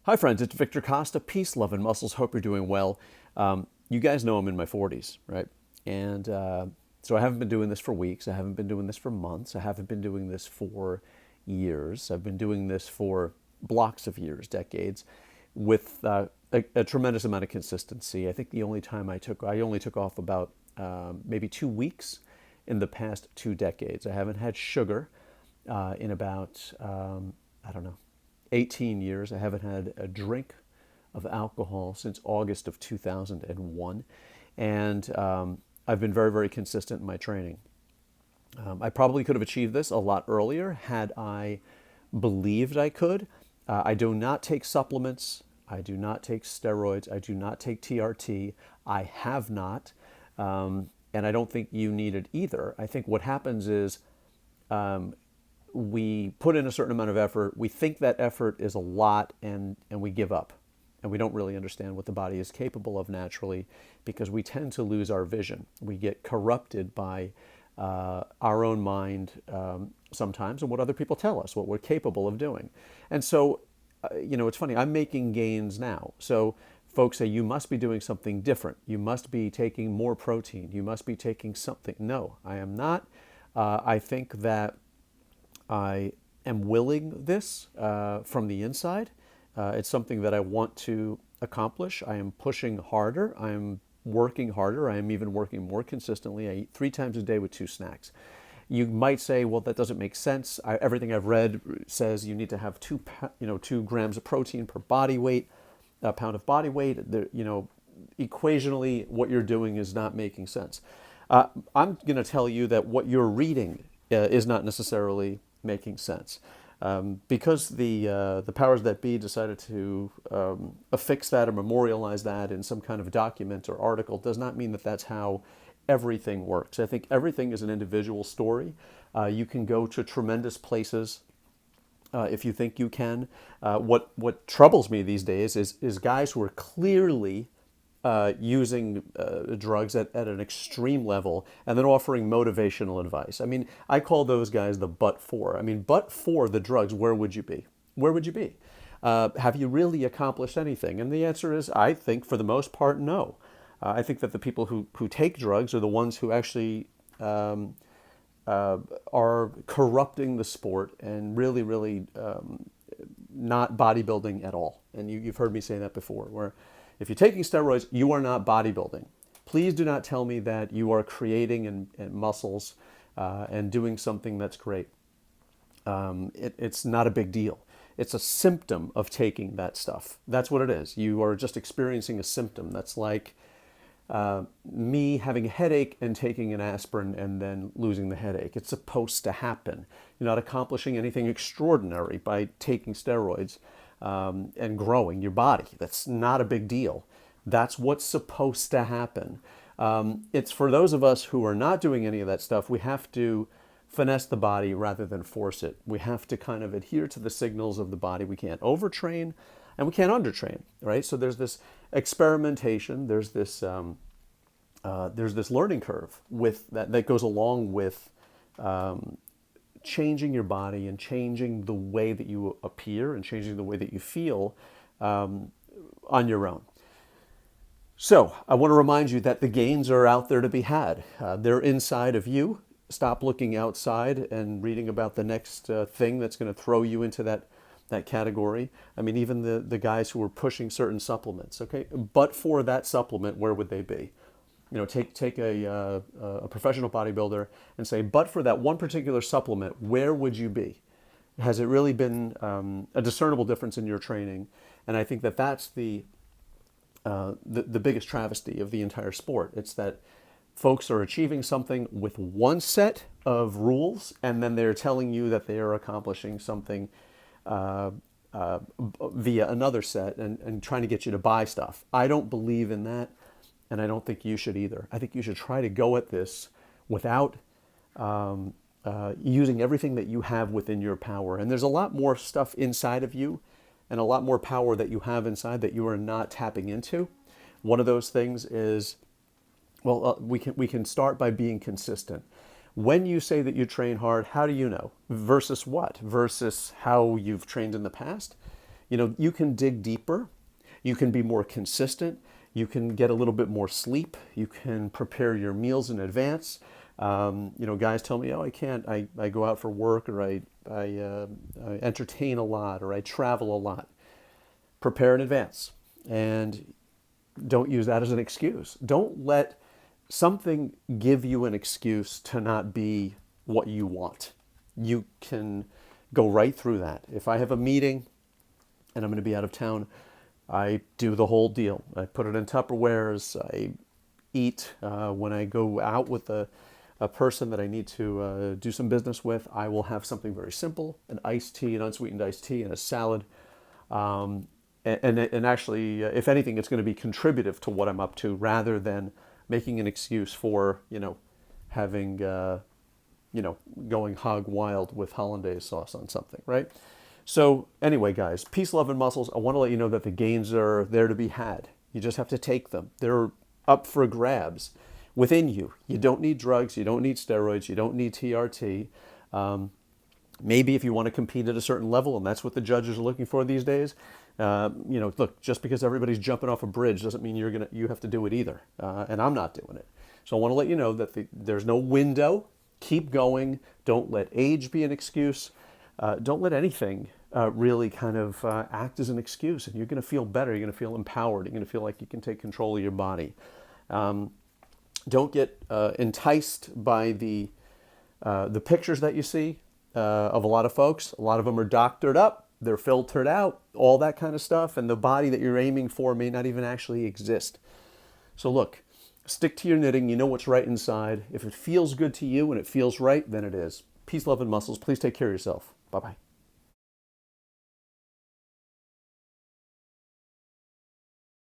Hi friends, it's Victor Costa. Peace, love, and muscles. Hope you're doing well. You guys know I'm in my 40s, right? And so I haven't been doing this for weeks. I haven't been doing this for months. I haven't been doing this for years. I've been doing this for blocks of years, decades, with a tremendous amount of consistency. I think the only time I only took off about maybe 2 weeks in the past 2 decades. I haven't had sugar in about, I don't know, 18 years. I haven't had a drink of alcohol since August of 2001. And I've been very, very consistent in my training. I probably could have achieved this a lot earlier had I believed I could. I do not take supplements. I do not take steroids. I do not take TRT. I have not. And I don't think you need it either. I think what happens is we put in a certain amount of effort. We think that effort is a lot, and we give up. And we don't really understand what the body is capable of naturally, because we tend to lose our vision. We get corrupted by our own mind sometimes, and what other people tell us, what we're capable of doing. And so, it's funny, I'm making gains now. So folks say, you must be doing something different. You must be taking more protein. You must be taking something. No, I am not. I think that I am willing this from the inside. It's something that I want to accomplish. I am pushing harder. I am working harder. I am even working more consistently. I eat 3 times a day with 2 snacks. You might say, well, that doesn't make sense. Everything I've read says you need to have 2 grams of protein per body weight, a pound of body weight. Equationally, what you're doing is not making sense. I'm going to tell you that what you're reading is not necessarily making sense. Because the powers that be decided to affix that or memorialize that in some kind of document or article does not mean that that's how everything works. I think everything is an individual story. You can go to tremendous places if you think you can. What troubles me these days is guys who are clearly using drugs at an extreme level and then offering motivational advice. I mean, I call those guys the but for. I mean, but for the drugs, where would you be? Where would you be? Have you really accomplished anything? And the answer is, I think for the most part, no. I think that the people who take drugs are the ones who actually are corrupting the sport and really, really not bodybuilding at all. And you've heard me say that before, where if you're taking steroids, you are not bodybuilding. Please do not tell me that you are creating and muscles and doing something that's great. It's not a big deal. It's a symptom of taking that stuff. That's what it is. You are just experiencing a symptom. That's like me having a headache and taking an aspirin and then losing the headache. It's supposed to happen. You're not accomplishing anything extraordinary by taking steroids and growing your body. That's not a big deal. That's what's supposed to happen. It's for those of us who are not doing any of that stuff, we have to finesse the body rather than force it. We have to kind of adhere to the signals of the body. We can't overtrain and we can't undertrain, right? So there's this experimentation, there's this learning curve with that goes along with changing your body and changing the way that you appear and changing the way that you feel on your own. So I want to remind you that the gains are out there to be had. They're inside of you. Stop looking outside and reading about the next thing that's going to throw you into that category. I mean, even the guys who are pushing certain supplements, okay? But for that supplement, where would they be? Take a professional bodybuilder and say, but for that one particular supplement, where would you be? Has it really been a discernible difference in your training? And I think that that's the biggest travesty of the entire sport. It's that folks are achieving something with one set of rules, and then they're telling you that they are accomplishing something via another set and trying to get you to buy stuff. I don't believe in that. And I don't think you should either. I think you should try to go at this without using everything that you have within your power. And there's a lot more stuff inside of you and a lot more power that you have inside that you are not tapping into. One of those things is, we can start by being consistent. When you say that you train hard, how do you know? Versus what? Versus how you've trained in the past? You can dig deeper. You can be more consistent. You can get a little bit more sleep. You can prepare your meals in advance. Guys tell me, oh, I can't. I go out for work, or I entertain a lot, or I travel a lot. Prepare in advance, and don't use that as an excuse. Don't let something give you an excuse to not be what you want. You can go right through that. If I have a meeting and I'm going to be out of town, I do the whole deal. I put it in Tupperwares. I eat. When I go out with a person that I need to do some business with, I will have something very simple, an iced tea, an unsweetened iced tea, and a salad. And actually, if anything, it's going to be contributive to what I'm up to, rather than making an excuse for, having, going hog wild with hollandaise sauce on something, right? So anyway, guys, peace, love, and muscles. I want to let you know that the gains are there to be had. You just have to take them. They're up for grabs within you. You don't need drugs. You don't need steroids. You don't need TRT. Maybe if you want to compete at a certain level, and that's what the judges are looking for these days, look, just because everybody's jumping off a bridge doesn't mean you have to do it either. And I'm not doing it. So I want to let you know that there's no window. Keep going. Don't let age be an excuse. Don't let anything really kind of act as an excuse. And you're going to feel better. You're going to feel empowered. You're going to feel like you can take control of your body. Don't get enticed by the pictures that you see of a lot of folks. A lot of them are doctored up. They're filtered out, all that kind of stuff. And the body that you're aiming for may not even actually exist. So look, stick to your knitting. You know what's right inside. If it feels good to you and it feels right, then it is. Peace, love, and muscles. Please take care of yourself. Bye-bye.